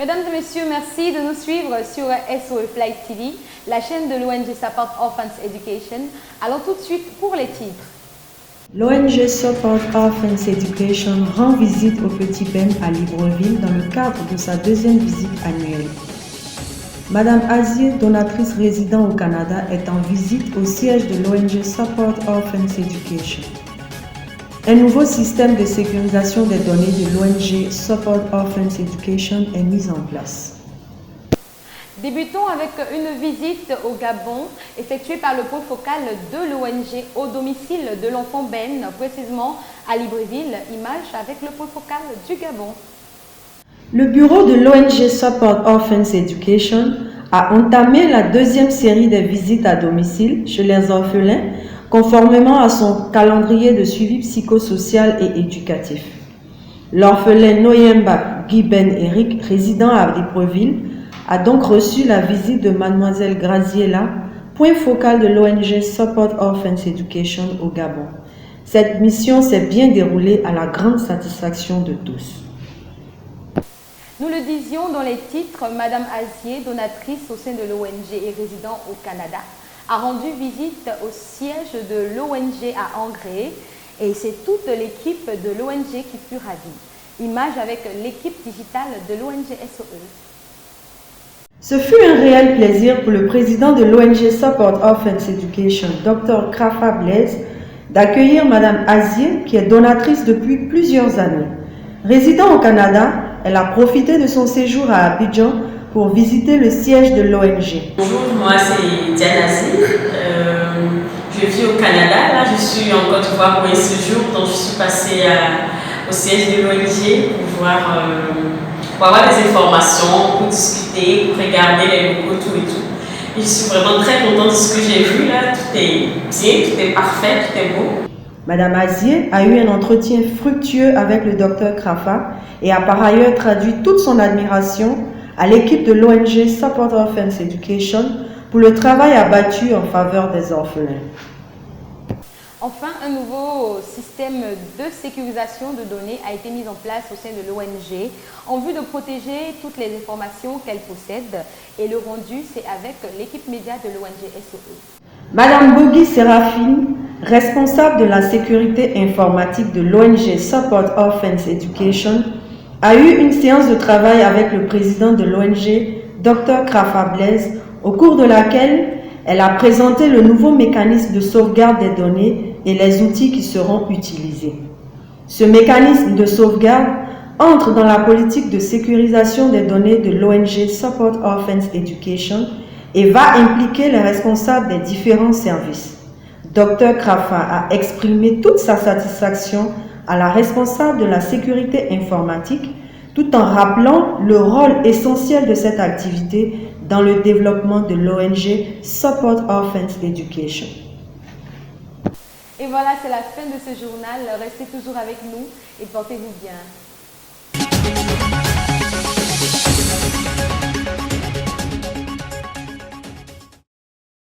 Mesdames et messieurs, merci de nous suivre sur SOE Flight TV, la chaîne de l'ONG Support Orphans Education. Allons tout de suite pour les titres. L'ONG Support Orphans Education rend visite au Petit Ben à Libreville dans le cadre de sa deuxième visite annuelle. Madame Azier, donatrice résidant au Canada, est en visite au siège de l'ONG Support Orphans Education. Un nouveau système de sécurisation des données de l'ONG Support Orphans Education est mis en place. Débutons avec une visite au Gabon effectuée par le pôle focal de l'ONG au domicile de l'enfant Ben, précisément à Libreville. Image avec le pôle focal du Gabon. Le bureau de l'ONG Support Orphans Education a entamé la deuxième série de visites à domicile chez les orphelins, conformément à son calendrier de suivi psychosocial et éducatif. L'orphelin Noyemba Guy Ben Eric, résident à Libreville, a donc reçu la visite de Mademoiselle Graziella, point focal de l'ONG Support Orphans Education au Gabon. Cette mission s'est bien déroulée à la grande satisfaction de tous. Nous le disions dans les titres, Madame Azier, donatrice au sein de l'ONG et résident au Canada, a rendu visite au siège de l'ONG à Angré et c'est toute l'équipe de l'ONG qui fut ravie. Image avec l'équipe digitale de l'ONG SOE. Ce fut un réel plaisir pour le président de l'ONG Support Orphans Education, Dr Krafa Blaise, d'accueillir Madame Azier, qui est donatrice depuis plusieurs années. Résidant au Canada, elle a profité de son séjour à Abidjan pour visiter le siège de l'ONG. Bonjour, moi c'est Diane Azir. Je vis au Canada. Là, je suis en Côte d'Ivoire pour un séjour, donc je suis passée au siège de l'ONG pour avoir des informations, pour discuter, pour regarder les locaux, tout et tout. Et je suis vraiment très contente de ce que j'ai vu là. Tout est bien, tout est parfait, tout est beau. Madame Azier a eu un entretien fructueux avec le docteur Krafa et a par ailleurs traduit toute son admiration à l'équipe de l'ONG Support Orphans Education pour le travail abattu en faveur des orphelins. Enfin, un nouveau système de sécurisation de données a été mis en place au sein de l'ONG en vue de protéger toutes les informations qu'elle possède et le rendu, c'est avec l'équipe média de l'ONG SOE. Madame Bogi Séraphine, responsable de la sécurité informatique de l'ONG Support Orphans Education, a eu une séance de travail avec le président de l'ONG, Dr Krafa Blaise, au cours de laquelle elle a présenté le nouveau mécanisme de sauvegarde des données et les outils qui seront utilisés. Ce mécanisme de sauvegarde entre dans la politique de sécurisation des données de l'ONG Support Orphans Education et va impliquer les responsables des différents services. Dr Krafa a exprimé toute sa satisfaction à la responsable de la sécurité informatique, tout en rappelant le rôle essentiel de cette activité dans le développement de l'ONG Support Orphans Education. Et voilà, c'est la fin de ce journal. Restez toujours avec nous et portez-vous bien.